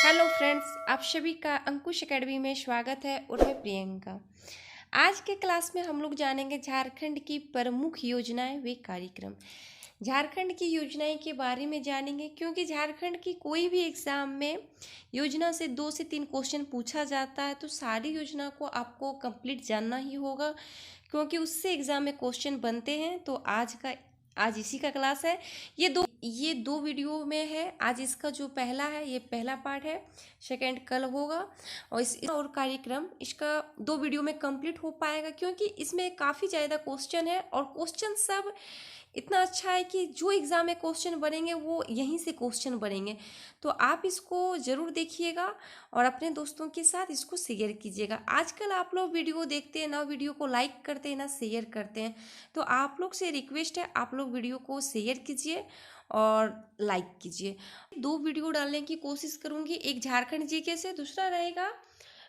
Hello friends, आप सभी का अंकुश एकेडमी में स्वागत है और मैं प्रियंका। आज के क्लास में हम लोग जानेंगे झारखंड की प्रमुख योजनाएं व कार्यक्रम। झारखंड की योजनाएं के बारे में जानेंगे क्योंकि झारखंड की कोई भी एग्जाम में योजना से 2 से 3 क्वेश्चन पूछा जाता है, तो सारी योजना को आपको कंप्लीट जानना ही होगा क्योंकि उससे एग्जाम में क्वेश्चन बनते हैं। तो आज इसी का क्लास है। ये दो वीडियो में है। आज इसका जो पहला है ये पहला पार्ट है, सेकंड कल होगा। और इस और कार्यक्रम इसका 2 वीडियो में कंप्लीट हो पाएगा क्योंकि इसमें काफ़ी ज़्यादा क्वेश्चन है और क्वेश्चन सब इतना अच्छा है कि जो एग्ज़ाम में क्वेश्चन बनेंगे वो यहीं से क्वेश्चन बनेंगे। तो आप इसको ज़रूर देखिएगा और अपने दोस्तों के साथ इसको शेयर कीजिएगा। आजकल आप लोग वीडियो देखते हैं ना, वीडियो को लाइक करते हैं ना शेयर करते हैं, तो आप लोग से रिक्वेस्ट है आप लोग वीडियो को शेयर कीजिए और लाइक कीजिए। 2 वीडियो डालने की कोशिश करूँगी, एक झारखंड जीके से, दूसरा रहेगा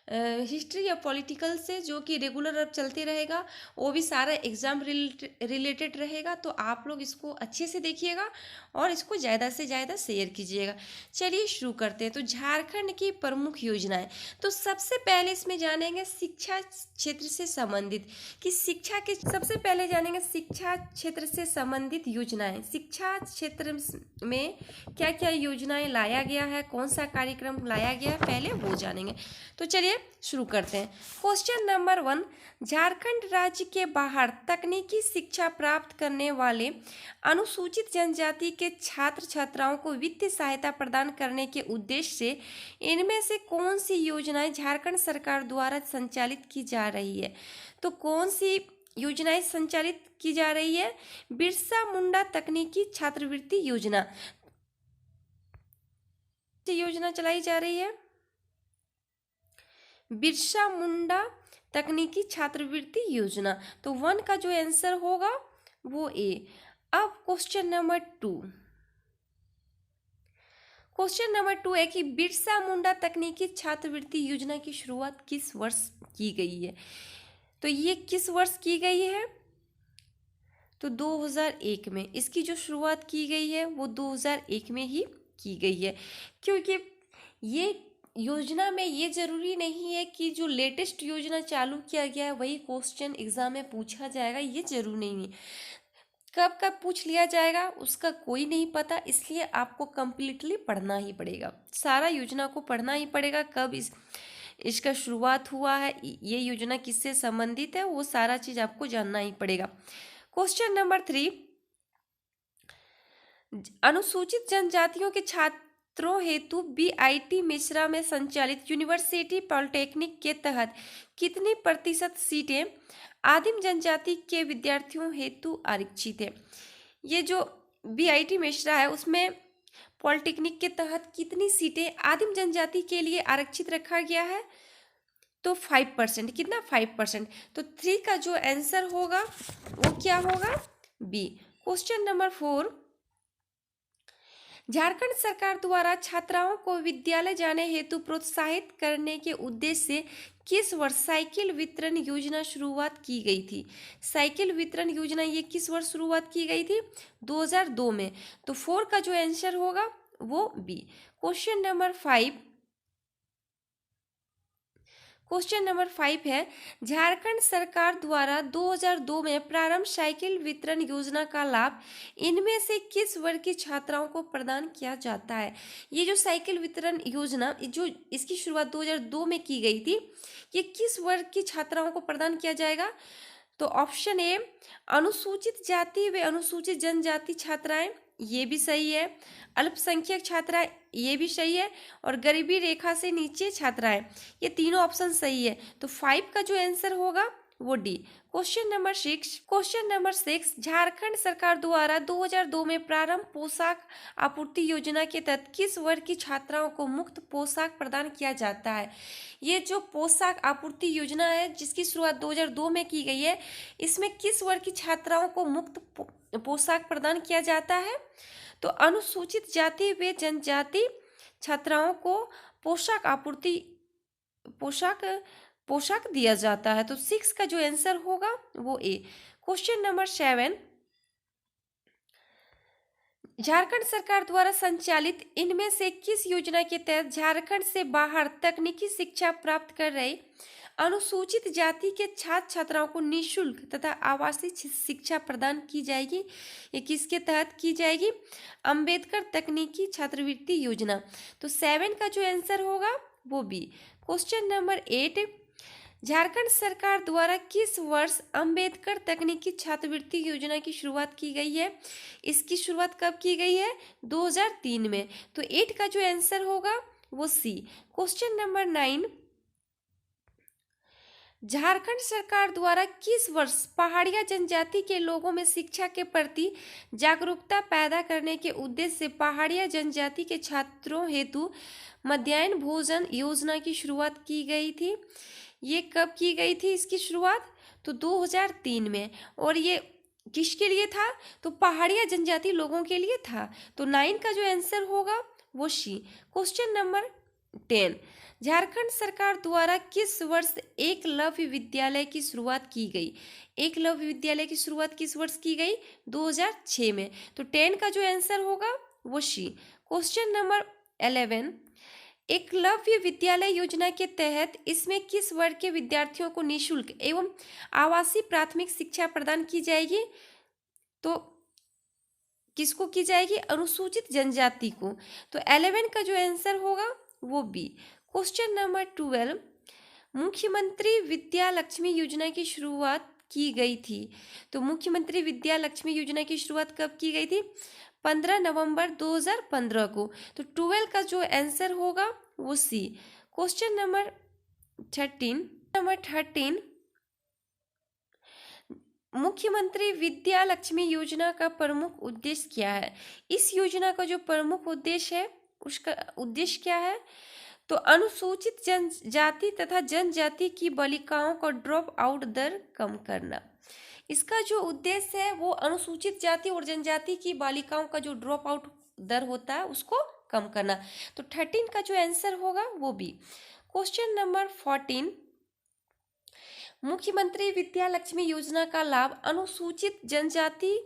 हिस्ट्री या पॉलिटिकल से, जो कि रेगुलर अब चलते रहेगा। वो भी सारा एग्जाम रिलेटेड रहेगा। तो आप लोग इसको अच्छे से देखिएगा और इसको ज़्यादा से ज़्यादा शेयर कीजिएगा। चलिए शुरू करते हैं। तो झारखंड की प्रमुख योजनाएं, तो सबसे पहले इसमें जानेंगे शिक्षा क्षेत्र से संबंधित कि शिक्षा के सबसे पहले जानेंगे शिक्षा क्षेत्र से संबंधित योजनाएं। शिक्षा क्षेत्र में क्या क्या योजनाएं लाया गया है, कौन सा कार्यक्रम लाया गया है, पहले वो जानेंगे। तो चलिए शुरू करते हैं। क्वेश्चन नंबर 1, झारखंड राज्य के बाहर तकनीकी शिक्षा प्राप्त करने वाले अनुसूचित जनजाति के छात्र छात्राओं को वित्तीय सहायता प्रदान करने के उद्देश्य से इनमें से कौन सी योजनाएं झारखंड सरकार द्वारा संचालित की जा रही है? तो कौन सी योजनाएं संचालित की जा रही है? बिरसा मुंडा तकनीकी छात्रवृत्ति योजना चलाई जा रही है। बिरसा मुंडा तकनीकी छात्रवृत्ति योजना। तो 1 का जो आंसर होगा वो ए। अब क्वेश्चन नंबर 2, क्वेश्चन नंबर 2 है कि बिरसा मुंडा तकनीकी छात्रवृत्ति योजना की शुरुआत किस वर्ष की गई है? तो ये किस वर्ष की गई है? तो 2001 में इसकी जो शुरुआत की गई है वो 2001 में ही की गई है। क्योंकि ये योजना में ये जरूरी नहीं है कि जो लेटेस्ट योजना चालू किया गया है वही क्वेश्चन एग्जाम में पूछा जाएगा, ये जरूरी नहीं है। कब कब पूछ लिया जाएगा उसका कोई नहीं पता, इसलिए आपको कंप्लीटली पढ़ना ही पड़ेगा, सारा योजना को पढ़ना ही पड़ेगा। कब इसका शुरुआत हुआ है, ये योजना किससे संबंधित है, वो सारा चीज आपको जानना ही पड़ेगा। क्वेश्चन नंबर 3, अनुसूचित जनजातियों के छात्रों हेतु बीआईटी मिश्रा में संचालित यूनिवर्सिटी पॉलिटेक्निक के तहत कितनी प्रतिशत सीटें आदिम जनजाति के विद्यार्थियों हेतु आरक्षित है? ये जो बीआईटी मिश्रा है उसमें पॉलिटेक्निक के तहत कितनी सीटें आदिम जनजाति के लिए आरक्षित रखा गया है? तो 5%। कितना? 5%। तो 3 का जो आंसर होगा वो क्या होगा? बी। क्वेश्चन नंबर 4, झारखंड सरकार द्वारा छात्राओं को विद्यालय जाने हेतु प्रोत्साहित करने के उद्देश्य से किस वर्ष साइकिल वितरण योजना शुरुआत की गई थी? साइकिल वितरण योजना ये किस वर्ष शुरुआत की गई थी? 2002 में। तो 4 का जो आंसर होगा वो B. Question number 5, question number 5 है, झारखंड सरकार द्वारा 2002 में प्रारंभ साइकिल वितरण योजना का लाभ इनमें से किस वर्ग की छात्राओं को प्रदान किया जाता है? ये जो साइकिल वितरण योजना जो इसकी शुरुआत 2002 में की गई थी, ये किस वर्ग की छात्राओं को प्रदान किया जाएगा? तो ऑप्शन ए अनुसूचित जाति व अनुसूचित जनजाति छात्राएं, ये भी सही है। अल्पसंख्यक छात्राएं, ये भी सही है। और गरीबी रेखा से नीचे छात्राएं, ये तीनों ऑप्शन सही है। तो 5 का जो आंसर होगा वो डी। क्वेश्चन नंबर 6, झारखंड सरकार द्वारा 2002 में प्रारंभ पोशाक आपूर्ति योजना के तहत किस वर्ग की छात्राओं को मुफ्त पोशाक प्रदान किया जाता है? ये जो पोशाक आपूर्ति योजना है जिसकी शुरुआत 2002 में की गई है, इसमें किस वर्ग की छात्राओं को मुफ्त पोशाक प्रदान किया जाता है? तो अनुसूचित जाति व जनजाति छात्राओं को पोशाक आपूर्ति पोशाक दिया जाता है। तो 6 का जो आंसर होगा वो ए। क्वेश्चन नंबर 7, झारखंड सरकार द्वारा संचालित इनमें से किस योजना के तहत झारखंड से बाहर तकनीकी शिक्षा प्राप्त कर रहे अनुसूचित जाति के छात्र छात्राओं को निःशुल्क तथा आवासीय शिक्षा प्रदान की जाएगी? ये किसके तहत की जाएगी? अंबेडकर तकनीकी छात्रवृत्ति योजना। तो 7 का जो आंसर होगा वो बी। क्वेश्चन नंबर 8, झारखंड सरकार द्वारा किस वर्ष अंबेडकर तकनीकी छात्रवृत्ति योजना की शुरुआत की गई है? इसकी शुरुआत कब की गई है? 2003 में। तो 8 का जो आंसर होगा वो सी। क्वेश्चन नंबर 9, झारखंड सरकार द्वारा किस वर्ष पहाड़िया जनजाति के लोगों में शिक्षा के प्रति जागरूकता पैदा करने के उद्देश्य से पहाड़िया जनजाति के छात्रों हेतु मध्याह्न भोजन योजना की शुरुआत की गई थी? ये कब की गई थी इसकी शुरुआत? तो 2003 में। और ये किसके लिए था? तो पहाड़िया जनजाति लोगों के लिए था। तो 9 का जो आंसर होगा वो सी। क्वेश्चन नंबर 10, झारखंड सरकार द्वारा किस वर्ष एकलव्य विद्यालय की शुरुआत की गई? एकलव्य विद्यालय की शुरुआत किस वर्ष की गई? 2006 में। तो 10 का जो आंसर होगा वो सी। क्वेश्चन नंबर 11, एकलव्य विद्यालय योजना के तहत इसमें किस वर्ग के विद्यार्थियों को निःशुल्क एवं आवासीय प्राथमिक शिक्षा प्रदान की जाएगी? तो किसको की जाएगी? अनुसूचित जनजाति को। तो 11 का जो आंसर होगा वो बी। क्वेश्चन नंबर 12, मुख्यमंत्री विद्या लक्ष्मी योजना की शुरुआत की गई थी। तो मुख्यमंत्री विद्या लक्ष्मी योजना की शुरुआत कब की गई थी? 15 नवंबर 2015 को। तो 12 का जो आंसर होगा वो सी। क्वेश्चन नंबर 13, मुख्यमंत्री विद्या लक्ष्मी योजना का प्रमुख उद्देश्य क्या है? इस योजना का जो प्रमुख उद्देश्य है उसका उद्देश्य क्या है? तो अनुसूचित जनजाति तथा जनजाति की बालिकाओं का ड्रॉप आउट दर कम करना। इसका जो उद्देश्य है वो अनुसूचित जाति और जनजाति की बालिकाओं का जो ड्रॉप आउट दर होता है उसको कम करना। तो 13 का जो आंसर होगा वो बी। क्वेश्चन नंबर 14, मुख्यमंत्री विद्या लक्ष्मी योजना का लाभ अनुसूचित जनजाति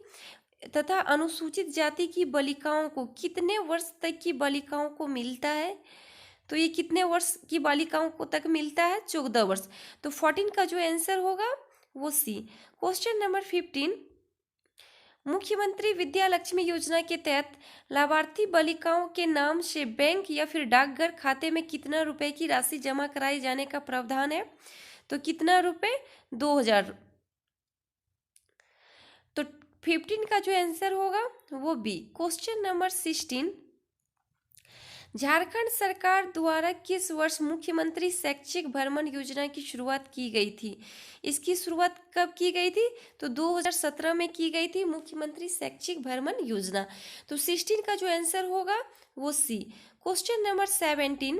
तथा अनुसूचित जाति की बालिकाओं को कितने वर्ष तक की बालिकाओं को मिलता है? तो ये कितने वर्ष की बालिकाओं को तक मिलता है? 14 वर्ष। तो 14 का जो आंसर होगा वो सी। क्वेश्चन नंबर 15, मुख्यमंत्री विद्या लक्ष्मी योजना के तहत लाभार्थी बालिकाओं के नाम से बैंक या फिर डाकघर खाते में कितना रुपए की राशि जमा कराए जाने का प्रावधान है? तो कितना रुपए? 2000। तो 15 का जो आंसर होगा वो बी। क्वेश्चन नंबर 16, झारखंड सरकार द्वारा किस वर्ष मुख्यमंत्री शैक्षिक भ्रमण योजना की शुरुआत की गई थी? इसकी शुरुआत कब की गई थी? तो 2017 में की गई थी मुख्यमंत्री शैक्षिक भ्रमण योजना। तो 16 का जो आंसर होगा वो सी। क्वेश्चन नंबर 17,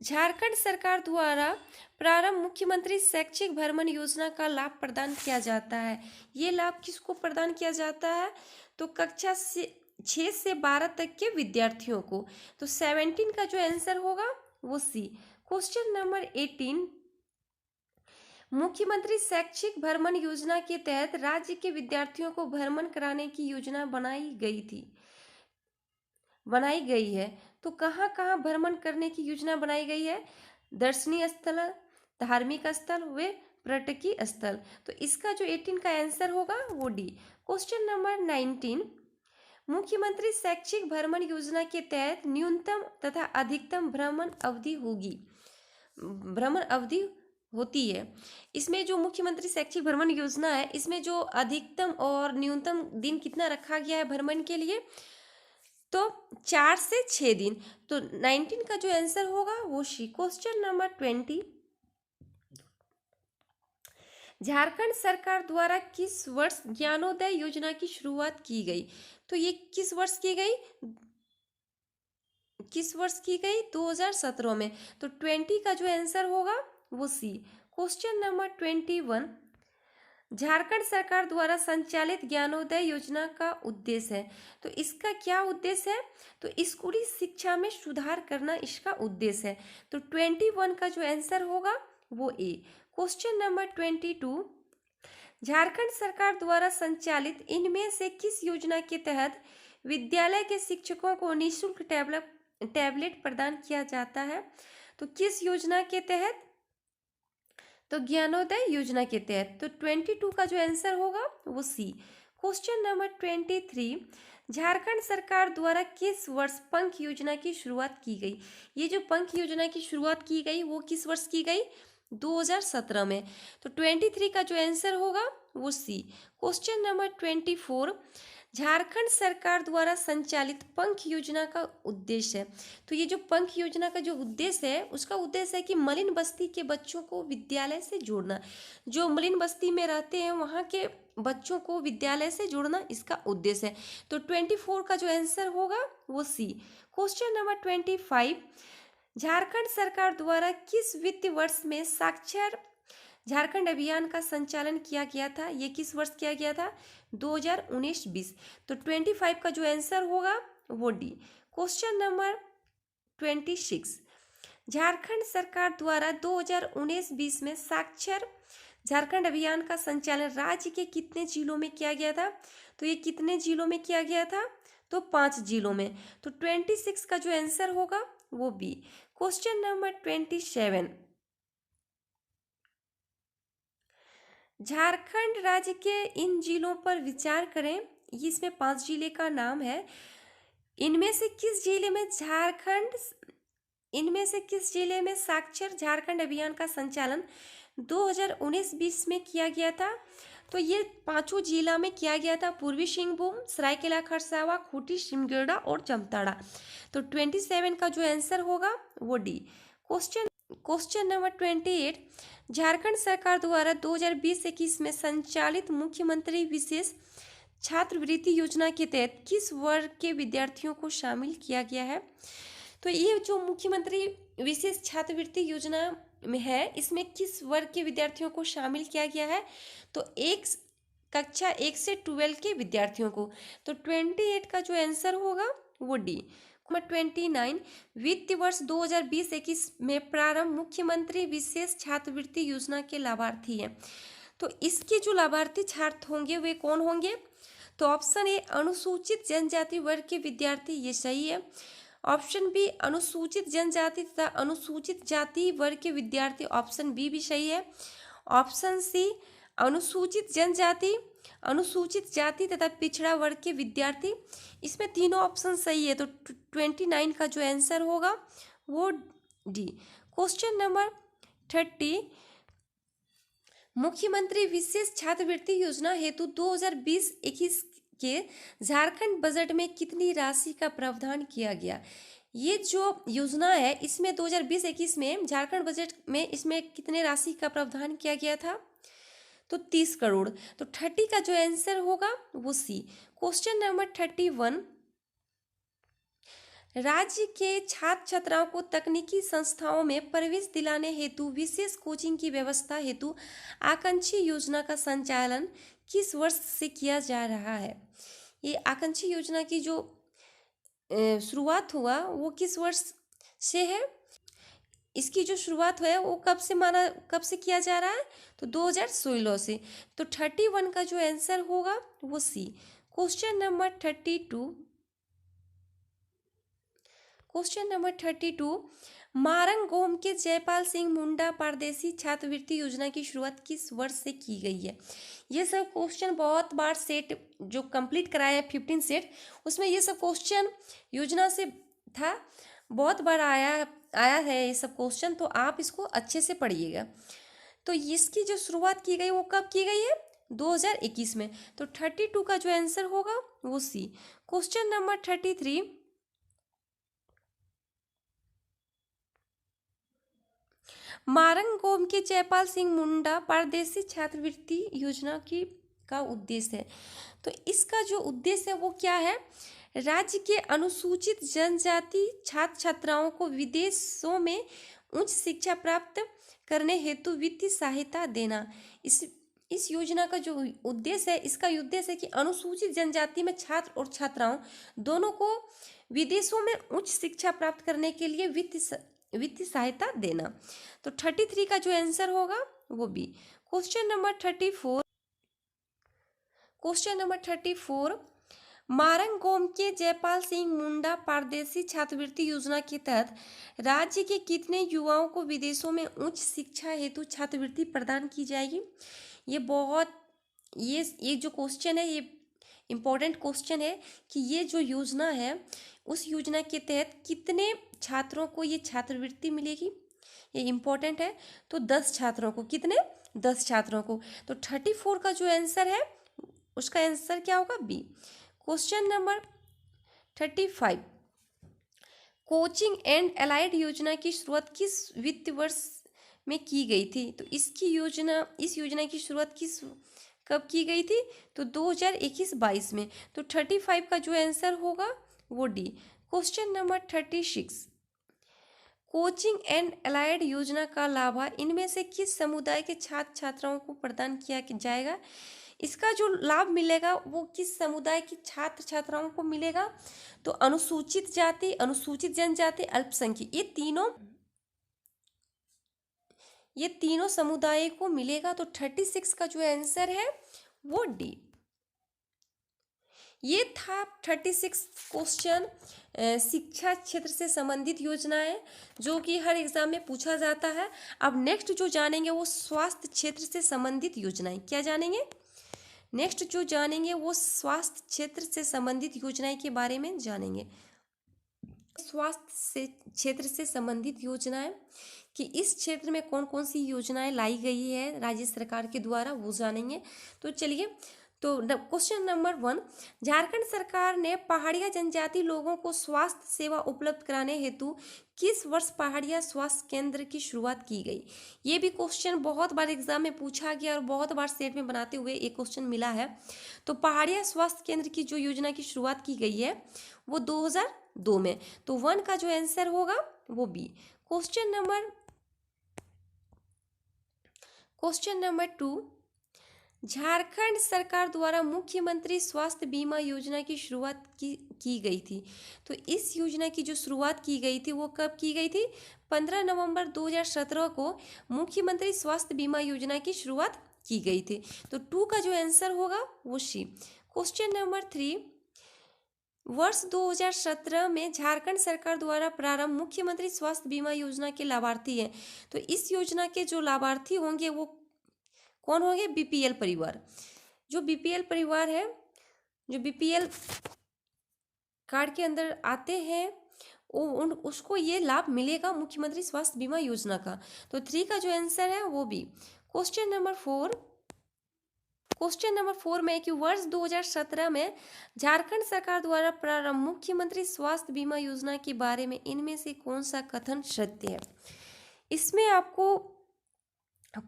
झारखंड सरकार द्वारा प्रारंभ मुख्यमंत्री शैक्षिक भ्रमण योजना का लाभ प्रदान किया जाता है। ये लाभ किसको प्रदान किया जाता है? तो कक्षा 6 से 12 तक के विद्यार्थियों को। तो 17 का जो आंसर होगा वो सी। क्वेश्चन नंबर 18, मुख्यमंत्री शैक्षिक भ्रमण योजना के तहत राज्य के विद्यार्थियों को भ्रमण कराने की योजना बनाई गई है। तो कहाँ कहाँ भ्रमण करने की योजना बनाई गई है? दर्शनीय स्थल, धार्मिक स्थल व पर्यटकीय स्थल। तो इसका जो 18 का आंसर होगा वो डी। क्वेश्चन नंबर 19, मुख्यमंत्री शैक्षिक भ्रमण योजना के तहत न्यूनतम तथा अधिकतम भ्रमण अवधि होती है। इसमें जो मुख्यमंत्री शैक्षिक भ्रमण योजना है इसमें जो अधिकतम और न्यूनतम दिन कितना रखा गया है भ्रमण के लिए? तो 4 से 6 दिन। तो 19 का जो आंसर होगा वो सी। क्वेश्चन नंबर 20, झारखंड सरकार द्वारा किस वर्ष ज्ञानोदय योजना की शुरुआत की गई? तो ये किस वर्ष की गई? 2017 में। तो 20 का जो आंसर होगा वो सी। क्वेश्चन नंबर 21, झारखंड सरकार द्वारा संचालित ज्ञानोदय योजना का उद्देश्य है। तो इसका क्या उद्देश्य है? तो स्कूली शिक्षा में सुधार करना इसका उद्देश्य है। तो 21 का जो आंसर होगा वो ए। क्वेश्चन नंबर 22, झारखंड सरकार द्वारा संचालित इनमें से किस योजना के तहत विद्यालय के शिक्षकों को निःशुल्क टैबलेट प्रदान किया जाता है। तो किस योजना के तहत? तो ज्ञानोदय योजना के तहत। तो 22 का जो आंसर होगा वो सी। क्वेश्चन नंबर 23, झारखंड सरकार द्वारा किस वर्ष पंख योजना की शुरुआत की गई? ये जो पंख योजना की शुरुआत की गई वो किस वर्ष की गई? 2017 में। तो 23 का जो आंसर होगा वो सी। क्वेश्चन नंबर 24, झारखंड सरकार द्वारा संचालित पंख योजना का उद्देश्य है। तो ये जो पंख योजना का जो उद्देश्य है उसका उद्देश्य है कि मलिन बस्ती के बच्चों को विद्यालय से जोड़ना। जो मलिन बस्ती में रहते हैं वहाँ के बच्चों को विद्यालय से जोड़ना इसका उद्देश्य है। तो 24 का जो आंसर होगा वो सी। क्वेश्चन नंबर 25, झारखंड सरकार द्वारा किस वित्तीय वर्ष में साक्षर झारखंड अभियान का संचालन किया गया था? ये किस वर्ष किया गया था? 2019-20। तो 25 का जो आंसर होगा वो डी। क्वेश्चन नंबर 26, झारखंड सरकार द्वारा 2019-20 में साक्षर झारखंड अभियान का संचालन राज्य के कितने जिलों में किया गया था? तो ये कितने जिलों में किया गया था? तो 5 जिलों में। तो 26 का जो आंसर होगा वो बी। क्वेश्चन नंबर 27, झारखंड राज्य के इन जिलों पर विचार करें। इसमें 5 जिले का नाम है। इनमें से किस जिले में साक्षर झारखंड अभियान का संचालन 2019-20 में किया गया था? तो ये 5 जिला में किया गया था, पूर्वी सिंहभूम, सरायकेला खरसावा, खूंटी, सिमडेगा और जामताड़ा। तो 27 का जो आंसर होगा वो डी। क्वेश्चन नंबर 28, झारखंड सरकार द्वारा 2020-21 में संचालित मुख्यमंत्री विशेष छात्रवृत्ति योजना के तहत किस वर्ग के विद्यार्थियों को शामिल किया गया है? तो ये जो मुख्यमंत्री विशेष छात्रवृत्ति योजना में है इसमें किस वर्ग के विद्यार्थियों को शामिल किया गया है? तो कक्षा 1 से 12 के विद्यार्थियों को। तो 28 का जो आंसर होगा वो डी। नंबर 29, वित्तीय वर्ष 2020-21 में प्रारंभ मुख्यमंत्री विशेष छात्रवृत्ति योजना के लाभार्थी हैं। तो इसके जो लाभार्थी छात्र होंगे वे कौन होंगे? तो ऑप्शन ए अनुसूचित जनजाति वर्ग के विद्यार्थी, ये सही है। ऑप्शन बी अनुसूचित जनजाति तथा अनुसूचित जाति वर्ग के विद्यार्थी, ऑप्शन बी भी सही है। ऑप्शन सी अनुसूचित जनजाति, अनुसूचित जाति तथा पिछड़ा वर्ग के विद्यार्थी, इसमें तीनों ऑप्शन सही है। तो 29 का जो आंसर होगा वो डी। क्वेश्चन नंबर 30, मुख्यमंत्री विशेष छात्रवृत्ति योजना हेतु 2020-21 के झारखंड बजट में कितनी राशि का प्रावधान किया गया? ये जो योजना है इसमें 2020-21 में झारखंड बजट में इसमें कितने राशि का प्रावधान किया गया था? तो 30 करोड़। तो 30 का जो आंसर होगा वो सी। क्वेश्चन नंबर 31, राज्य के छात्र छात्राओं को तकनीकी संस्थाओं में प्रवेश दिलाने हेतु विशेष कोचिंग की व्यवस्था हेतु आकांक्षी योजना का संचालन किस वर्ष से किया जा रहा है? ये आकांक्षी योजना की जो शुरुआत हुआ वो किस वर्ष से है? इसकी जो शुरुआत है वो कब से किया जा रहा है? तो 2016 से। तो 31 का जो आंसर होगा वो सी। क्वेश्चन नंबर 32, मारंग गोम के जयपाल सिंह मुंडा पारदेसी छात्रवृत्ति योजना की शुरुआत किस वर्ष से की गई है? ये सब क्वेश्चन बहुत बार सेट जो कंप्लीट कराया है 15 सेट, उसमें ये सब क्वेश्चन योजना से था, बहुत बार आया है ये सब क्वेश्चन। तो आप इसको अच्छे से पढ़िएगा। तो इसकी जो शुरुआत की गई वो कब की गई है? 2021 में। तो 32 का जो आंसर होगा वो सी। क्वेश्चन नंबर 33, मारंग गोम के जयपाल सिंह मुंडा पारदेसी छात्रवृत्ति योजना का उद्देश्य है। तो इसका जो उद्देश्य है वो क्या है? राज्य के अनुसूचित जनजाति छात्र छात्राओं को विदेशों में उच्च शिक्षा प्राप्त करने हेतु वित्तीय सहायता देना। इस योजना का जो उद्देश्य है, इसका उद्देश्य है कि अनुसूचित जनजाति में छात्र और छात्राओं दोनों को विदेशों में उच्च शिक्षा प्राप्त करने के लिए वित्तीय सहायता देना। तो 33 का जो आंसर होगा वो बी। क्वेश्चन नंबर 34, मारंग गोम के जयपाल सिंह मुंडा पारदेशी छात्रवृत्ति योजना के तहत राज्य के कितने युवाओं को विदेशों में उच्च शिक्षा हेतु छात्रवृत्ति प्रदान की जाएगी? ये बहुत ये जो क्वेश्चन है, ये इम्पोर्टेंट क्वेश्चन है कि ये जो योजना है उस योजना के तहत कितने छात्रों को ये छात्रवृत्ति मिलेगी, ये इम्पोर्टेंट है। तो 10 छात्रों को, कितने? 10 छात्रों को। तो 34 का जो आंसर है उसका आंसर क्या होगा? B. Question number 35, coaching and allied योजना की शुरुआत किस वित्त वर्ष में की गई थी? तो इस योजना की शुरुआत कब की गई थी? तो 2021-22 में। तो 35 का जो आंसर होगा वो D. Question number 36, coaching and allied योजना का लाभ इनमें से किस समुदाय के छात्र छात्राओं को प्रदान किया जाएगा? इसका जो लाभ मिलेगा वो किस समुदाय के छात्र छात्राओं को मिलेगा? तो अनुसूचित जाति, अनुसूचित जनजाति, अल्पसंख्यक, ये तीनों समुदाय को मिलेगा। तो 36 का जो आंसर है वो डी। ये था 36 क्वेश्चन शिक्षा क्षेत्र से संबंधित योजनाएं जो कि हर एग्जाम में पूछा जाता है। अब नेक्स्ट जो जानेंगे वो स्वास्थ्य क्षेत्र से संबंधित योजनाएं। क्या जानेंगे? नेक्स्ट जो जानेंगे वो स्वास्थ्य क्षेत्र से संबंधित योजनाएं के बारे में जानेंगे। स्वास्थ्य से क्षेत्र से संबंधित योजनाएं कि इस क्षेत्र में कौन कौन सी योजनाएं लाई गई है राज्य सरकार के द्वारा, वो जानेंगे। तो चलिए, तो क्वेश्चन नंबर 1, झारखंड सरकार ने पहाड़िया जनजाति लोगों को स्वास्थ्य सेवा उपलब्ध कराने हेतु किस वर्ष पहाड़िया स्वास्थ्य केंद्र की शुरुआत की गई? ये भी क्वेश्चन बहुत बार एग्जाम में पूछा गया और बहुत बार सेट में बनाते हुए एक क्वेश्चन मिला है। तो पहाड़िया स्वास्थ्य केंद्र की जो योजना की शुरुआत की गई है वो 2002 में। तो 1 का जो आंसर होगा वो बी। क्वेश्चन नंबर 2, झारखंड सरकार द्वारा मुख्यमंत्री स्वास्थ्य बीमा योजना की शुरुआत की गई थी। तो इस योजना की जो शुरुआत की गई थी वो कब की गई थी? 15 नवंबर 2017 को मुख्यमंत्री स्वास्थ्य बीमा योजना की शुरुआत की गई थी। तो 2 का जो आंसर होगा वो सी। क्वेश्चन नंबर 3, वर्ष 2017 में झारखंड सरकार द्वारा प्रारंभ मुख्यमंत्री स्वास्थ्य बीमा योजना के लाभार्थी हैं। तो इस योजना के जो लाभार्थी होंगे वो कौन होंगे? बीपीएल परिवार। जो बीपीएल परिवार है, जो बीपीएल कार्ड के अंदर आते हैं उसको ये लाभ मिलेगा मुख्यमंत्री स्वास्थ्य बीमा योजना का। तो 3 का जो आंसर है वो भी। क्वेश्चन नंबर 4 में कि वर्ष 2017 में झारखंड सरकार द्वारा प्रारंभ मुख्यमंत्री स्वास्थ्य बीमा योजना के बारे में इनमें से कौन सा कथन सत्य है? इसमें आपको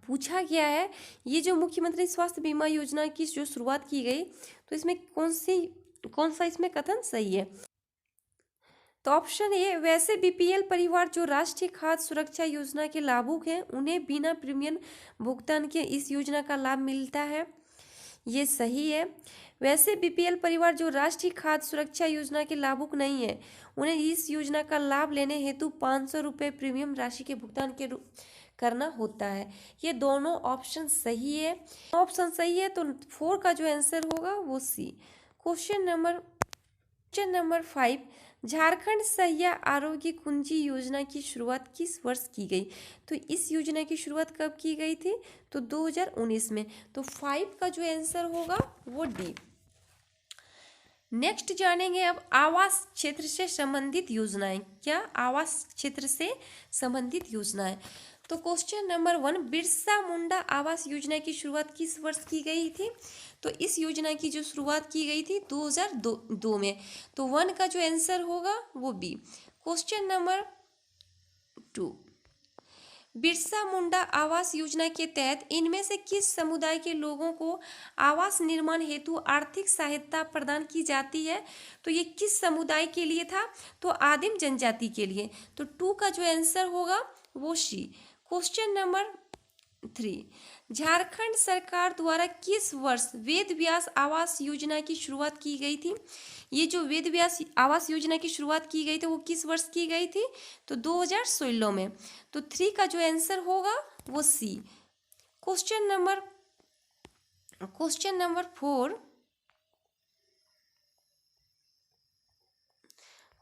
पूछा गया है ये जो मुख्यमंत्री स्वास्थ्य बीमा योजना की जो शुरुआत की गई तो इसमें कौन सा इसमें कथन सही है? तो ऑप्शन ए, वैसे बीपीएल परिवार जो राष्ट्रीय खाद्य सुरक्षा योजना के लाभुक हैं उन्हें बिना प्रीमियम भुगतान के इस योजना का लाभ मिलता है, ये सही है। वैसे बीपीएल परिवार जो राष्ट्रीय खाद्य सुरक्षा योजना के लाभुक नहीं है उन्हें इस योजना का लाभ लेने हेतु 500 रुपये प्रीमियम राशि के भुगतान के करना होता है। ये दोनों ऑप्शन सही है। ऑप्शन सही है तो 4 का जो आंसर होगा वो सी। क्वेश्चन नंबर 5, झारखंड सहिया आरोग्य कुंजी योजना की शुरुआत किस वर्ष की गई? तो इस योजना की शुरुआत कब की गई थी? तो 2019 में। तो 5 का जो आंसर होगा वो डी। नेक्स्ट जानेंगे अब आवास क्षेत्र से संबंधित योजनाएं। क्या? आवास क्षेत्र से संबंधित योजनाएं। तो क्वेश्चन नंबर 1, बिरसा मुंडा आवास योजना की शुरुआत किस वर्ष की गई थी? तो इस योजना की जो शुरुआत की गई थी 2002 में। तो 1 का जो आंसर होगा वो B. Question number 2, Birsa Munda Awas Yojana के तहत इनमें से किस समुदाय के लोगों को आवास निर्माण हेतु आर्थिक सहायता प्रदान की जाती है? तो ये किस समुदाय के लिए था? तो आदिम जनजाति के लिए। तो 2 का जो आंसर होगा वो सी। क्वेश्चन नंबर 3, झारखंड सरकार द्वारा किस वर्ष वेद व्यास आवास योजना की शुरुआत की गई थी? ये जो वेद व्यास आवास योजना की शुरुआत की गई थी वो किस वर्ष की गई थी? तो 2016 में। तो 3 का जो आंसर होगा वो C. Question number 4,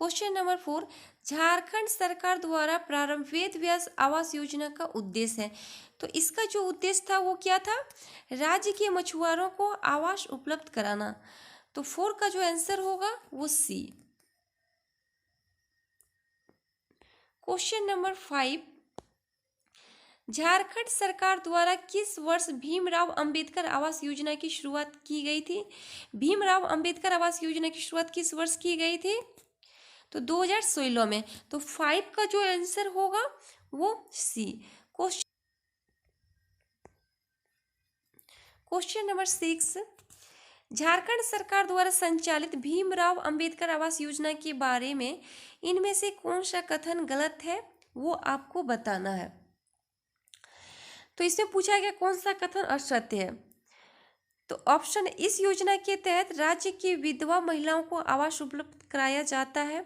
question number 4, Jharkhand सरकार द्वारा प्रारंभ वेद व्यास आवास योजना का उद्देश्य है। तो इसका जो उद्देश्य था वो क्या था? राज्य के मछुआरों को आवास उपलब्ध कराना। तो 4 का जो आंसर होगा वो सी। क्वेश्चन नंबर 5, झारखंड सरकार द्वारा किस वर्ष भीमराव अंबेडकर आवास योजना की शुरुआत की गई थी? भीमराव अंबेडकर आवास योजना की शुरुआत किस वर्ष की गई थी? तो 2016 में। तो 5 का जो आंसर होगा वो सी। क्वेश्चन नंबर 6, झारखंड सरकार द्वारा संचालित भीमराव अंबेडकर आवास योजना के बारे में इनमें से कौन सा कथन गलत है वो आपको बताना है। तो इसमें पूछा गया कौन सा कथन असत्य है। तो ऑप्शन, इस योजना के तहत राज्य की विधवा महिलाओं को आवास उपलब्ध कराया जाता है,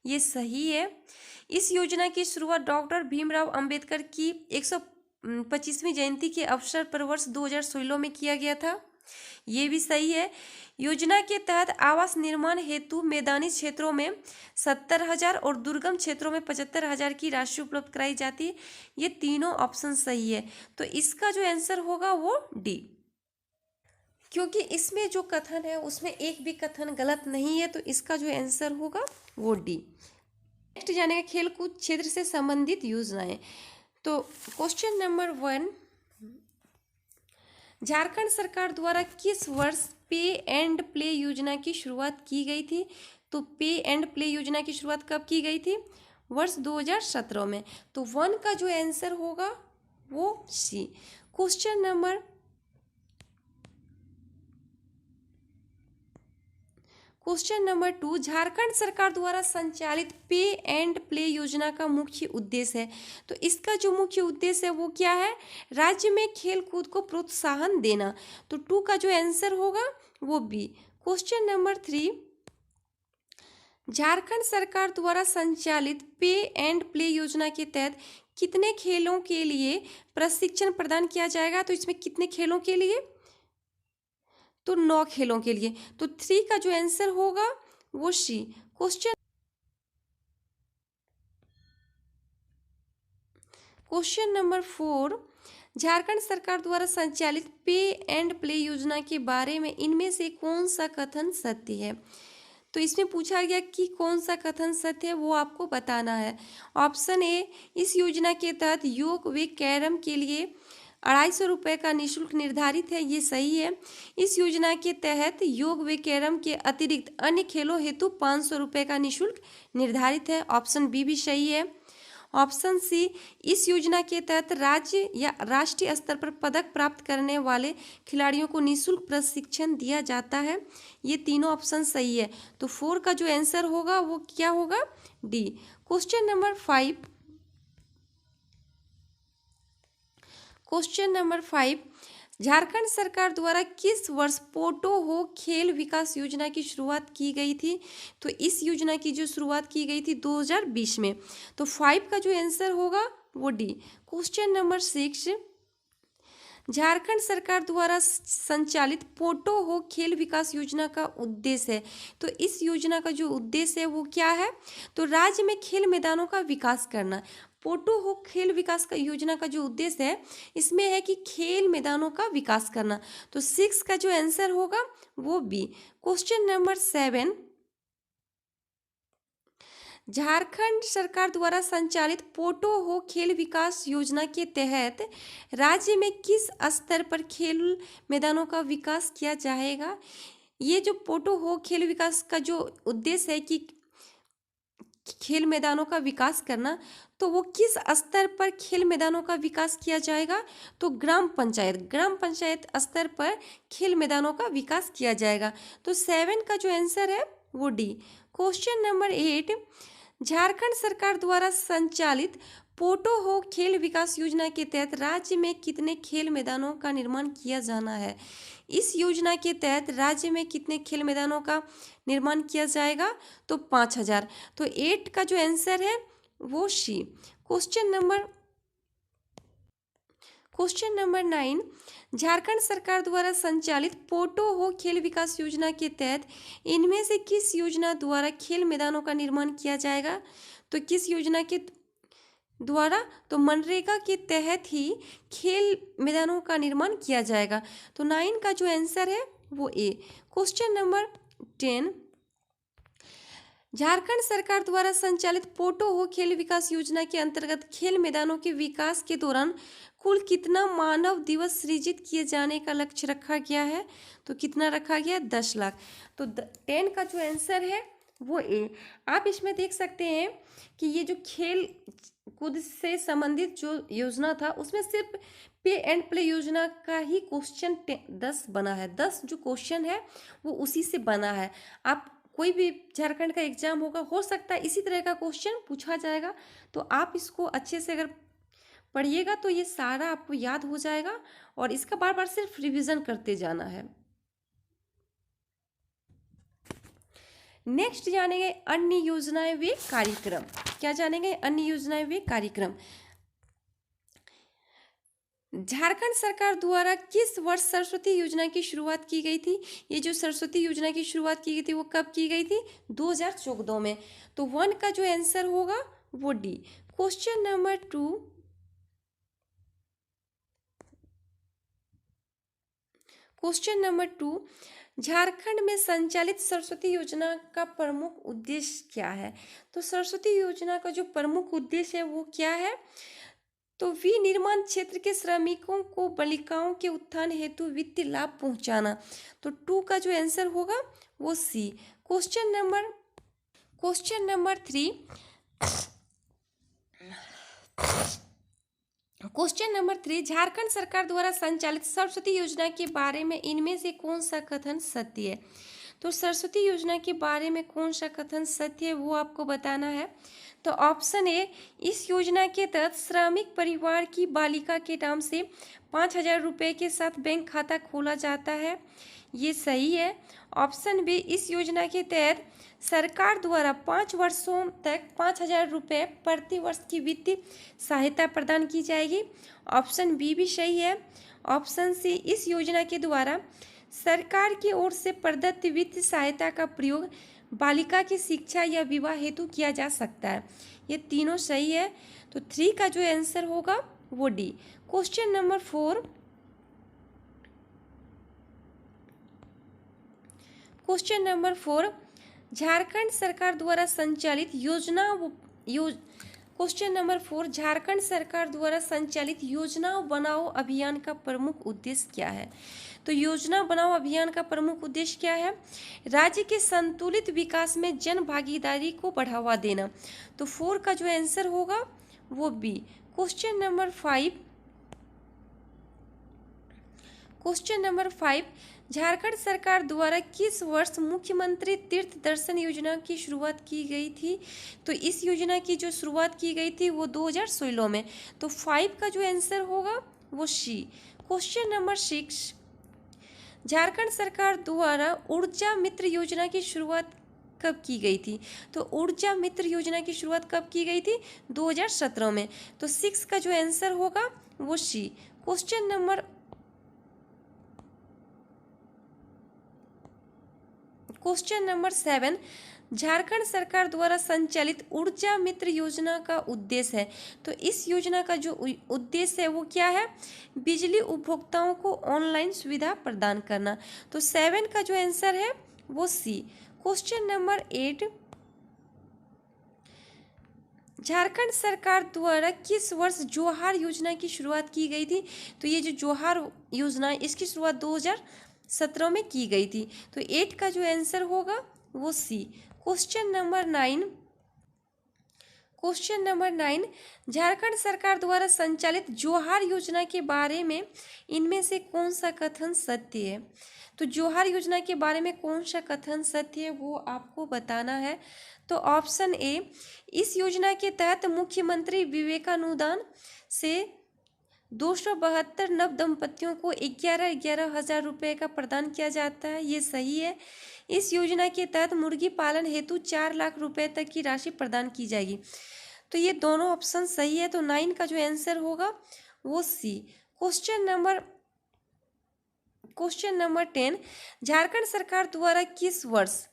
ये सही है। इस योजना की शुरुआत डॉक्टर भीमराव अंबेडकर की 125वीं जयंती के अवसर पर वर्ष 2016 में किया गया था, ये भी सही है। योजना के तहत आवास निर्माण हेतु मैदानी क्षेत्रों में 70,000 और दुर्गम क्षेत्रों में 75,000 की राशि उपलब्ध कराई जाती है, ये तीनों ऑप्शन सही है। तो इसका जो आंसर होगा वो डी, क्योंकि इसमें जो कथन है उसमें एक भी कथन गलत नहीं है, तो इसका जो आंसर होगा वो डी। नेक्स्ट जानेगा खेलकूद क्षेत्र से संबंधित योजनाएं। तो क्वेश्चन नंबर 1, झारखंड सरकार द्वारा किस वर्ष पे एंड प्ले योजना की शुरुआत की गई थी? तो पे एंड प्ले योजना की शुरुआत कब की गई थी? वर्ष 2017 में। तो 1 का जो आंसर होगा वो सी। क्वेश्चन नंबर 2, झारखंड सरकार द्वारा संचालित पे एंड प्ले योजना का मुख्य उद्देश्य है। तो इसका जो मुख्य उद्देश्य है वो क्या है? राज्य में खेल कूद को प्रोत्साहन देना। तो 2 का जो आंसर होगा वो बी। क्वेश्चन नंबर 3, झारखंड सरकार द्वारा संचालित पे एंड प्ले योजना के तहत कितने खेलों के लिए प्रशिक्षण प्रदान किया जाएगा? तो इसमें कितने खेलों के लिए? तो 9 खेलों के लिए। तो 3 का जो आंसर होगा वो सी। क्वेश्चन नंबर 4, झारखंड सरकार द्वारा संचालित पे एंड प्ले योजना के बारे में इनमें से कौन सा कथन सत्य है? तो इसमें पूछा गया कि कौन सा कथन सत्य है, वो आपको बताना है। ऑप्शन ए, इस योजना के तहत योग व कैरम के लिए 250 रुपये का निःशुल्क निर्धारित है, ये सही है। इस योजना के तहत योग व कैरम के अतिरिक्त अन्य खेलों हेतु 500 रुपये का निःशुल्क निर्धारित है, ऑप्शन बी भी सही है। ऑप्शन सी, इस योजना के तहत राज्य या राष्ट्रीय स्तर पर पदक प्राप्त करने वाले खिलाड़ियों को निःशुल्क प्रशिक्षण दिया जाता है, ये तीनों ऑप्शन सही है। तो 4 का जो आंसर होगा वो क्या होगा? डी। क्वेश्चन नंबर 5, झारखंड सरकार द्वारा किस वर्ष पोटो हो खेल विकास योजना की शुरुआत की गई थी? तो इस योजना की जो शुरुआत की गई थी 2020 में। तो 5 का जो आंसर होगा वो डी। क्वेश्चन नंबर 6, झारखंड सरकार द्वारा संचालित पोटो हो खेल विकास योजना का उद्देश्य है। तो इस योजना का जो उद्देश्य है वो क्या है? तो राज्य में खेल मैदानों का विकास करना। पोटो हो खेल विकास का योजना का जो उद्देश्य है इसमें है कि खेल मैदानों का विकास करना। तो 6 का जो आंसर होगा वो बी। क्वेश्चन नंबर 7, झारखंड सरकार द्वारा संचालित पोटो हो खेल विकास योजना के तहत राज्य में किस स्तर पर खेल मैदानों का विकास किया जाएगा? ये जो पोटो हो खेल विकास का जो उद्देश्य है कि खेल मैदानों का विकास करना, तो वो किस स्तर पर खेल मैदानों का विकास किया जाएगा? तो ग्राम पंचायत स्तर पर खेल मैदानों का विकास किया जाएगा। तो 7 का जो आंसर है वो डी। क्वेश्चन नंबर 8, झारखंड सरकार द्वारा संचालित पोटो हो खेल विकास योजना के तहत राज्य में कितने खेल मैदानों का निर्माण किया जाना है? इस योजना के तहत राज्य में कितने खेल मैदानों का निर्माण किया जाएगा? तो 5,000। तो 8 का जो आंसर है वो C. Question question number 9, Jharkhand सरकार द्वारा संचालित पोटो हो खेल विकास योजना के तहत इनमें से किस योजना द्वारा खेल मैदानों का निर्माण किया जाएगा? तो किस योजना के द्वारा? तो मनरेगा के तहत ही खेल मैदानों का निर्माण किया जाएगा। तो 9 का जो आंसर है वो ए। क्वेश्चन नंबर 10, झारखंड सरकार द्वारा संचालित पोटो हो खेल विकास योजना के अंतर्गत खेल मैदानों के विकास के दौरान कुल कितना मानव दिवस सृजित किए जाने का लक्ष्य रखा गया है? तो कितना रखा गया? 10 लाख। तो 10 का जो आंसर है वो ए। आप इसमें देख सकते हैं कि ये जो खेल कूद से संबंधित जो योजना था उसमें सिर्फ पे एंड प्ले योजना का ही क्वेश्चन 10 बना है। 10 जो क्वेश्चन है वो उसी से बना है। आप कोई भी झारखंड का एग्जाम होगा, हो सकता है इसी तरह का क्वेश्चन पूछा जाएगा। तो आप इसको अच्छे से अगर पढ़िएगा तो ये सारा आपको याद हो जाएगा और इसका बार बार सिर्फ रिवीजन करते जाना है। नेक्स्ट जानेंगे अन्य योजनाएं व कार्यक्रम। क्या जानेंगे? अन्य योजनाएं व कार्यक्रम। झारखंड सरकार द्वारा किस वर्ष सरस्वती योजना की शुरुआत की गई थी? ये जो सरस्वती योजना की शुरुआत की गई थी वो कब की गई थी? 2014 में। तो 1 का जो आंसर होगा वो D. Question number 2, question number 2, Jharkhand में संचालित सरस्वती योजना का प्रमुख उद्देश्य क्या है? तो सरस्वती योजना का जो प्रमुख उद्देश्य है वो क्या है? तो विनिर्माण क्षेत्र के श्रमिकों को बालिकाओं के उत्थान हेतु वित्तीय लाभ पहुंचाना। तो 2 का जो आंसर होगा वो C. Question number 3, question number 3, Jharkhand सरकार द्वारा संचालित सरस्वती योजना के बारे में इनमें से कौन सा कथन सत्य है? तो सरस्वती योजना के बारे में कौन सा कथन सत्य है वो आपको बताना है। तो ऑप्शन ए, इस योजना के तहत श्रमिक परिवार की बालिका के नाम से 5,000 रुपये के साथ बैंक खाता खोला जाता है, ये सही है। ऑप्शन बी, इस योजना के तहत सरकार द्वारा 5 वर्षों तक 5,000 रुपये प्रति वर्ष की वित्तीय सहायता प्रदान की जाएगी, ऑप्शन बी भी सही है। ऑप्शन सी, इस योजना के द्वारा सरकार की ओर से प्रदत्त वित्तीय सहायता का प्रयोग बालिका की शिक्षा या विवाह हेतु किया जा सकता है, ये तीनों सही है। तो 3 का जो आंसर होगा वो D. Question number 4, question number 4, Jharkhand सरकार द्वारा संचालित क्वेश्चन नंबर 4, झारखंड सरकार द्वारा संचालित योजना बनाओ अभियान का प्रमुख उद्देश्य क्या है? तो योजना बनाओ अभियान का प्रमुख उद्देश्य क्या है? राज्य के संतुलित विकास में जन भागीदारी को बढ़ावा देना। तो 4 का जो आंसर होगा वो B. Question number 5, question number 5, Jharkhand सरकार द्वारा किस वर्ष मुख्यमंत्री तीर्थ दर्शन योजना की शुरुआत की गई थी? तो इस योजना की जो शुरुआत की गई थी वो 2016 में। तो 5 का जो आंसर होगा वो सी। क्वेश्चन नंबर 6, झारखंड सरकार द्वारा ऊर्जा मित्र योजना की शुरुआत कब की गई थी? तो ऊर्जा मित्र योजना की शुरुआत कब की गई थी? 2017 में। तो 6 का जो आंसर होगा वो सी। क्वेश्चन नंबर 7, झारखंड सरकार द्वारा संचालित ऊर्जा मित्र योजना का उद्देश्य है। तो इस योजना का जो उद्देश्य है वो क्या है? बिजली उपभोक्ताओं को ऑनलाइन सुविधा प्रदान करना। तो 7 का जो आंसर है वो सी। क्वेश्चन नंबर 8, झारखंड सरकार द्वारा किस वर्ष जोहार योजना की शुरुआत की गई थी? तो ये जो जोहार योजना है इसकी शुरुआत 2017 में की गई थी। तो 8 का जो आंसर होगा वो सी। क्वेश्चन नंबर 9, झारखंड सरकार द्वारा संचालित जोहार योजना के बारे में इनमें से कौन सा कथन सत्य है? तो जोहार योजना के बारे में कौन सा कथन सत्य है वो आपको बताना है। तो ऑप्शन ए, इस योजना के तहत मुख्यमंत्री विवेकानुदान से 272 नव दंपतियों को 11,11 हजार रुपये का प्रदान किया जाता है, ये सही है। इस योजना के तहत मुर्गी पालन हेतु 4 लाख रुपए तक की राशि प्रदान की जाएगी। तो ये दोनों ऑप्शन सही है। तो 9 का जो आंसर होगा वो सी। क्वेश्चन नंबर 10, झारखंड सरकार द्वारा किस वर्ष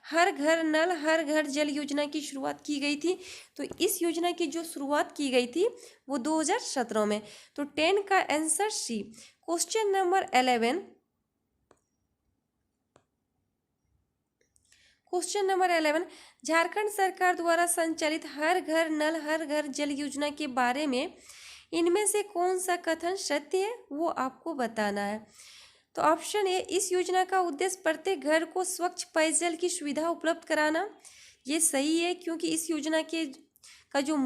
हर घर नल हर घर जल योजना की शुरुआत की गई थी? तो इस योजना की जो शुरुआत की गई थी वो 2017 में। तो 10 का answer C. Question number 11, Jharkhand सरकार द्वारा संचालित हर घर नल हर घर जल योजना के बारे में इनमें से कौन सा कथन सत्य है वो आपको बताना है। तो ऑप्शन ए, इस योजना का उद्देश्य प्रत्येक घर को स्वच्छ पेयजल की सुविधा उपलब्ध कराना। ये सही है, क्योंकि इस योजना का जो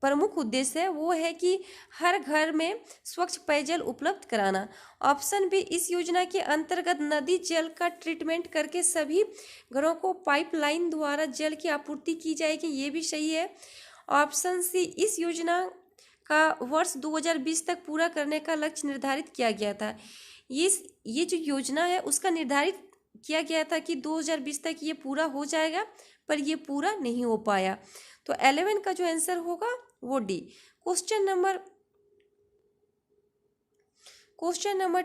प्रमुख उद्देश्य है वो है कि हर घर में स्वच्छ पेयजल उपलब्ध कराना। ऑप्शन बी, इस योजना के अंतर्गत नदी जल का ट्रीटमेंट करके सभी घरों को पाइपलाइन द्वारा जल की आपूर्ति की जाएगी। ये भी सही है। ऑप्शन सी, इस योजना का वर्ष 2020 तक पूरा करने का लक्ष्य निर्धारित किया गया था। ये जो योजना है उसका निर्धारित किया गया था कि 2020 तक ये पूरा हो जाएगा, पर ये पूरा नहीं हो पाया। तो 11 का जो आंसर होगा वो डी। क्वेश्चन नंबर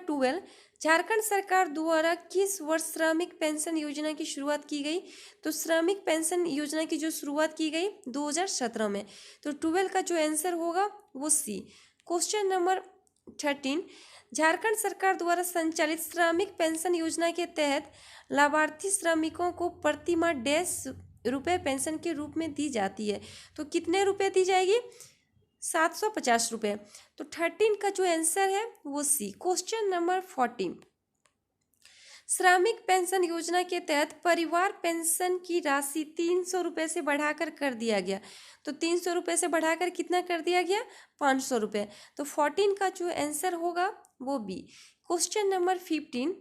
12, झारखंड सरकार द्वारा किस वर्ष श्रमिक पेंशन योजना की शुरुआत की गई? तो श्रमिक पेंशन योजना की जो शुरुआत की गई 2017 में। तो 12 का जो आंसर होगा वो सी। क्वेश्चन नंबर 13, झारखंड सरकार द्वारा संचालित श्रमिक पेंशन योजना के तहत लाभार्थी श्रमिकों को प्रति माह ₹100 पेंशन के रूप में दी जाती है। तो कितने रुपए दी जाएगी? 750 रुपये। तो 13 का जो आंसर है वो सी। क्वेश्चन नंबर 14, श्रमिक पेंशन योजना के तहत परिवार पेंशन की राशि 300 रुपये से बढ़ाकर कर दिया गया। तो 300 रुपये से बढ़ाकर कितना कर दिया गया? 500 रुपये। तो 14 का जो आंसर होगा वो बी। क्वेश्चन नंबर 15,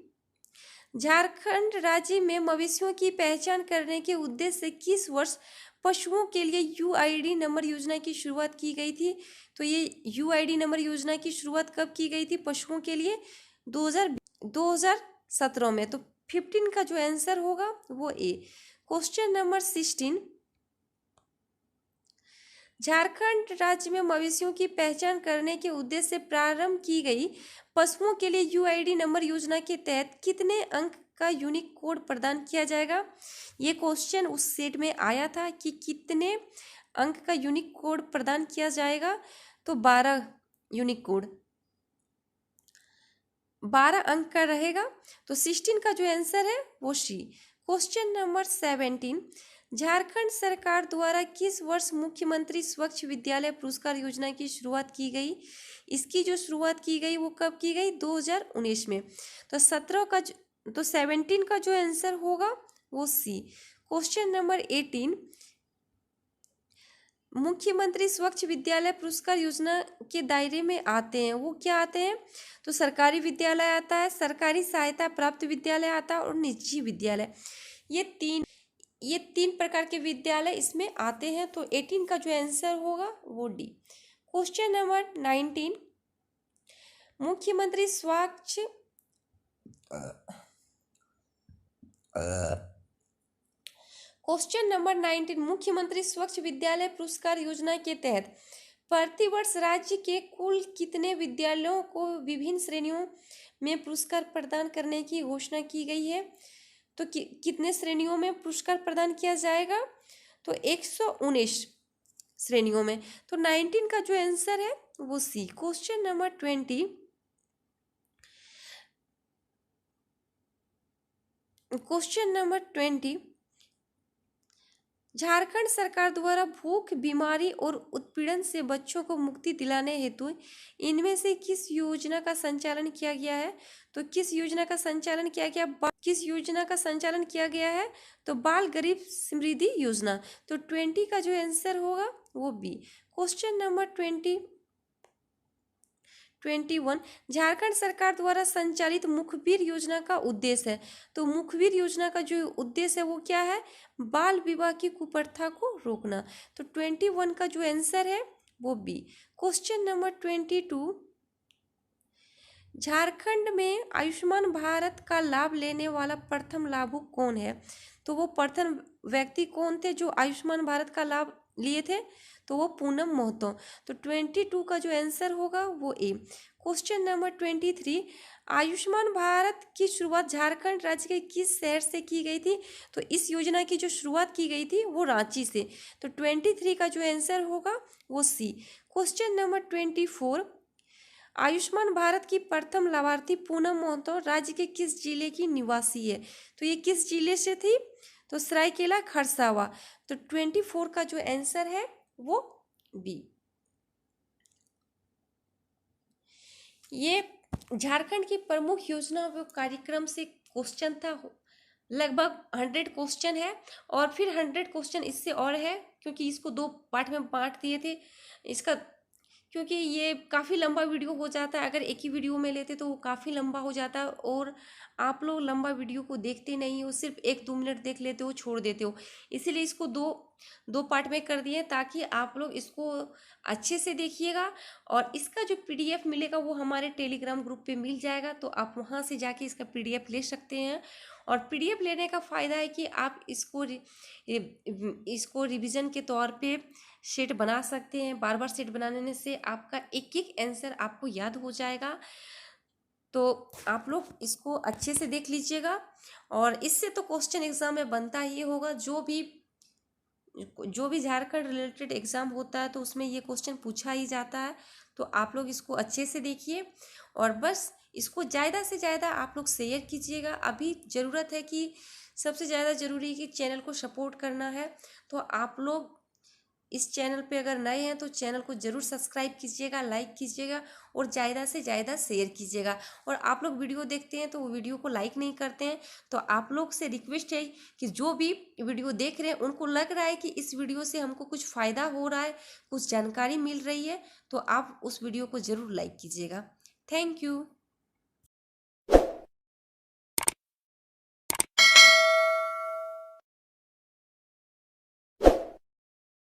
झारखंड राज्य में मवेशियों की पहचान करने के उद्देश्य से किस वर्ष पशुओं के लिए यूआईडी नंबर योजना की शुरुआत की गई थी? तो ये यूआईडी नंबर योजना की शुरुआत कब की गई थी पशुओं के लिए? 2017 में। तो 15 का जो आंसर होगा वो ए। क्वेश्चन नंबर 16, झारखंड राज्य में मवेशियों की पहचान करने के उद्देश्य से प्रारंभ की गई पशुओं के लिए यूआईडी नंबर योजना के तहत कितने अंक का यूनिक कोड प्रदान किया जाएगा? ये क्वेश्चन उस सेट में आया था कि कितने अंक का यूनिक कोड प्रदान किया जाएगा। तो 12 यूनिक कोड, 12 अंक का रहेगा। तो 16 का जो आंसर है वो सी। क्वेश्चन नंबर 17, झारखंड सरकार द्वारा किस वर्ष मुख्यमंत्री स्वच्छ विद्यालय पुरस्कार योजना की शुरुआत की गई? इसकी जो शुरुआत की गई वो कब की गई? 2019 में। तो 17 का जो आंसर होगा वो सी। क्वेश्चन नंबर 18, मुख्यमंत्री स्वच्छ विद्यालय पुरस्कार योजना के दायरे में आते हैं वो क्या आते हैं? तो सरकारी विद्यालय आता है, सरकारी सहायता प्राप्त विद्यालय आता है और निजी विद्यालय। ये तीन प्रकार के विद्यालय इसमें आते हैं। तो 18 का जो आंसर होगा वो डी। क्वेश्चन नंबर 19, मुख्यमंत्री स्वच्छ क्वेश्चन नंबर 19, मुख्यमंत्री स्वच्छ विद्यालय पुरस्कार योजना के तहत प्रतिवर्ष राज्य के कुल कितने विद्यालयों को विभिन्न श्रेणियों में पुरस्कार प्रदान करने की घोषणा की गई है? तो कितने श्रेणियों में पुरस्कार प्रदान किया जाएगा? तो 119 श्रेणियों में। तो 19 का जो आंसर है वो सी। क्वेश्चन नंबर 20, झारखंड सरकार द्वारा भूख, बीमारी और उत्पीड़न से बच्चों को मुक्ति दिलाने हेतु इनमें से किस योजना का संचालन किया गया है? तो किस योजना का संचालन किया गया है? तो बाल गरीब समृद्धि योजना। तो 20 का जो आंसर होगा वो बी। क्वेश्चन नंबर 21, झारखंड सरकार द्वारा संचालित मुखबिर योजना का उद्देश्य है। तो मुखबिर योजना का जो उद्देश्य है वो क्या है? बाल विवाह की कुप्रथा को रोकना। तो 21 का जो आंसर है वो बी। क्वेश्चन नंबर 22, झारखंड में आयुष्मान भारत का लाभ लेने वाला प्रथम लाभुक कौन है? तो वो प्रथम व्यक्ति कौन थे जो आयुष्मान भारत का लाभ लिए थे? तो वो पूनम महतो। तो 22 का जो आंसर होगा वो ए। क्वेश्चन नंबर 23, आयुष्मान भारत की शुरुआत झारखंड राज्य के किस शहर से की गई थी? तो इस योजना की जो शुरुआत की गई थी वो रांची से। तो 23 का जो आंसर होगा वो C. Question number 24, Ayushman Bharat की प्रथम लाभार्थी पूनम महतो राज्य के किस जिले की निवासी है? तो ये किस जिले से थी? तो सरायकेला खरसावा। तो 24 का जो आंसर है वो बी। ये झारखंड की प्रमुख योजना व कार्यक्रम से क्वेश्चन था। लगभग 100 क्वेश्चन है और फिर 100 क्वेश्चन इससे और है, क्योंकि इसको 2 पार्ट में बांट दिए थे। इसका क्योंकि ये काफ़ी लंबा वीडियो हो जाता है, अगर एक ही वीडियो में लेते तो वो काफ़ी लंबा हो जाता है और आप लोग लंबा वीडियो को देखते नहीं हो, सिर्फ 1-2 मिनट देख लेते हो, छोड़ देते हो। इसीलिए इसको दो पार्ट में कर दिए ताकि आप लोग इसको अच्छे से देखिएगा। और इसका जो पीडीएफ मिलेगा वो हमारे टेलीग्राम ग्रुप पे मिल जाएगा, तो आप वहाँ से जाके इसका पीडीएफ ले सकते हैं। और पीडीएफ लेने का फ़ायदा है कि आप इसको रिवीजन के तौर पे सेट बना सकते हैं। बार बार सेट बनाने से आपका एक एक आंसर आपको याद हो जाएगा। तो आप लोग इसको अच्छे से देख लीजिएगा। और इससे तो क्वेश्चन एग्जाम में बनता ही होगा, जो भी झारखंड रिलेटेड एग्जाम होता है तो उसमें ये क्वेश्चन पूछा ही जाता है। तो आप लोग इसको अच्छे से देखिए और बस इसको ज़्यादा से ज़्यादा आप लोग शेयर कीजिएगा। अभी ज़रूरत है कि सबसे ज़्यादा ज़रूरी है कि चैनल को सपोर्ट करना है। तो आप लोग इस चैनल पे अगर नए हैं तो चैनल को ज़रूर सब्सक्राइब कीजिएगा, लाइक कीजिएगा और ज़्यादा से ज़्यादा शेयर कीजिएगा। और आप लोग वीडियो देखते हैं तो वो वीडियो को लाइक नहीं करते हैं, तो आप लोग से रिक्वेस्ट है कि जो भी वीडियो देख रहे हैं उनको लग रहा है कि इस वीडियो से हमको कुछ फ़ायदा हो रहा है, कुछ जानकारी मिल रही है, तो आप उस वीडियो को ज़रूर लाइक कीजिएगा। Thank you.